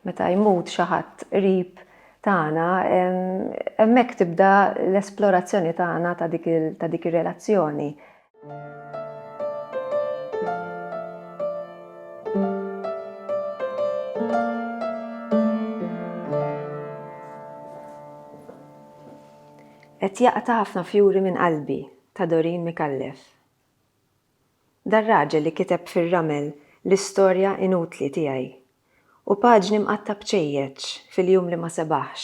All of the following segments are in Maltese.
meta jmut xi ħadd qrib tagħna, hemmhekk tibda l-esplorazzjoni tagħna ta' dik ir-relazzjoni. Qed jaqta' ħafna fjuri minn qalbi ta' Doreen Micallef. Dan raġel li kiteb fir-ramel l-istorja inutli tiegħi u paġni mqatta' b'ċejjeċ fil-jum li ma sebaħx.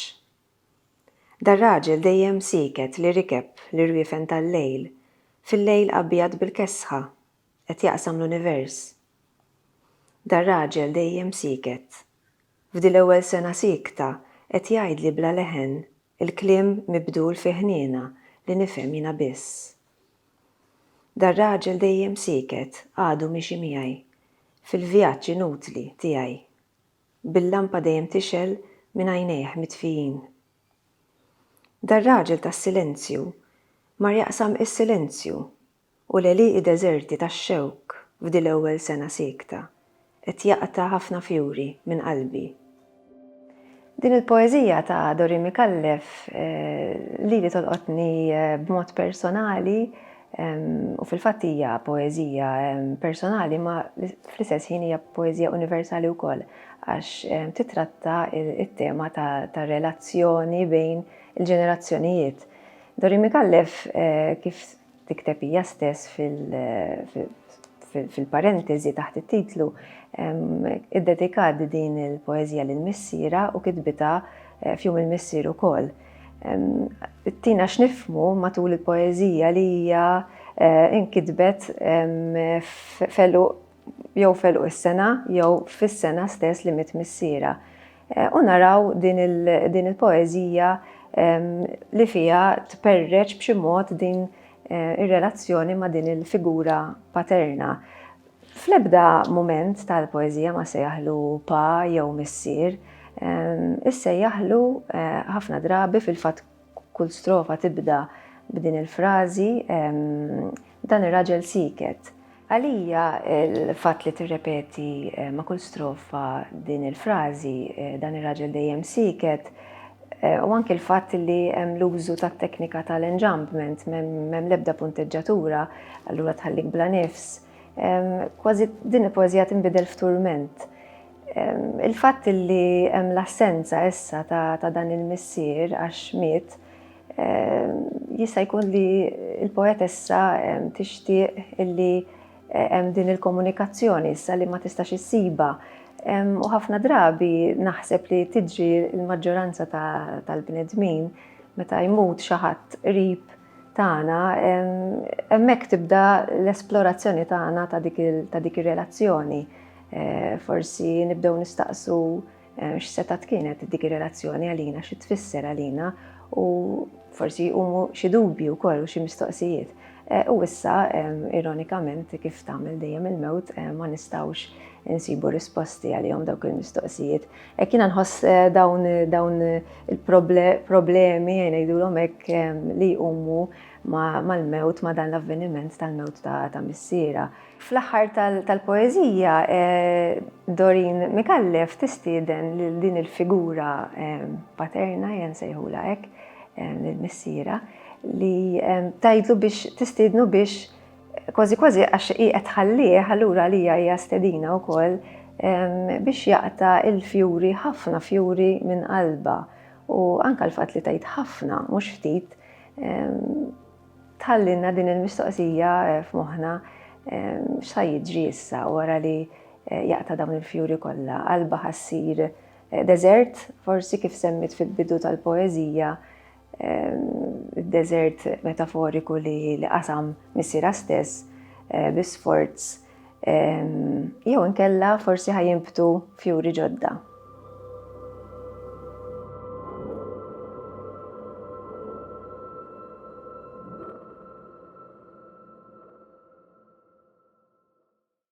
Dan raġel dejjem siket li rikeb l-irwiefen tal-lejl fil-lejl abjad bil-kesħa qed jaqsam l-univers. Dan raġel dejjem siket. F'din l-ewwel sena sikta qed jgħidli bla leħen il-kliem mibdul fi ħniena li nifhem jiena biss. Dan raġel dejjem siket għadu mixi miegħi fil-vjaġġ inutli tiegħi bil-lampa dejjem tixel minn għajnejh mitfijin. Dan raġel tas-silenzju mar jaqsam is-silenzju u l-għelieqi deżerti tax-xewk f'din l-ewwel sena sikta qed jaqta' ħafna fjuri minn qalbi. Din il-poeżija ta' Doreen Micallef li tolqotni b'mod personali u fil-fatt hija poeżija personali ma fl-istess ħin hija poeżija universali wkoll għax titratta it-tema ta' relazzjoni bejn il-ġenerazzjonijiet. Doreen Micallef kif tikteb hija stess fil-parentesi taħt it-titlu iddedikat din il-poeżija lill-missiera u kitbitha f'jum il-missier ukoll. Tina x'nifhmu matul il-poeżija li hija inkitbet jew feluq is-sena jew fis-sena stess li missiera. U naraw din il-poeżija li fiha tperreġ b'xi mod din ir-relazzjoni ma' din il-figura paterna. Fl-ebda mument tal-poeżija ma sejjaħlu pa jew missier, issejjaħlu ħafna drabi fil-fatt kull strofa tibda b'din il-frażi dan ir-raġel siket. Għalija l-fatt li tirrepeti ma' kull strofa din il-frażi dan ir-raġel dejjem siket u anke l-fatt li hemm l-użu tat-teknika tal-enjambment m'hemm l-ebda punteġġatura, allura tħallik bla nifs. Kważi din il-poeżija tinbidel f'turment. Il-fatt li hemm l-assenza issa ta' dan il-missier għax miet jista' jkun li l-poetessa tixtieq illi hemm din il-komunikazzjoni issa li ma tistax issiba. U ħafna drabi naħseb li tiġri l-maġġoranza tal-bnedmin meta jmut xi ħadd qrib tagħna, hemmhekk tibda l-esplorazzjoni tagħna ta' dik ir-relazzjoni. Forsi nibdew nistaqsu x'setat kienet dik ir-relazzjoni għalina, xi tfisser għalina u forsi jqumu xi dubji wkoll u xi mistoqsijiet. U issa, ironikament, kif tagħmel dejjem il-mewt ma nistgħux insibu risposti għalihom dawk il-mistoqsijiet. Jiena nħoss dawn il-problemi ngħidulhom hekk li jqumu mal-mewt ma' dan l-avveniment tal-mewt ta' missiera. Fl-aħħar tal-poeżija Doreen Micallef tistieden lil din il-figura paterna jen sejħula hekk lill-missiera li tgħidlu biex tistiednu biex kważi għax qiegħed tħallih allura għalija hija stedina wkoll biex jaqta' il-fjuri, ħafna fjuri minn qalba. U anke l-fatt li tgħid ħafna mhux ftit tħallilna din il-mistoqsija f'moħħna x'sa jiġri issa wara li jaqta' dawn il-fjuri kollha. Qalba ħassir deżert, forsi kif semmit fil-bidu tal-poeżija, id-deżert metaforiku li qasam missiera stess bi sforz jew inkella forsi ħajjimbtu fjuri ġodda.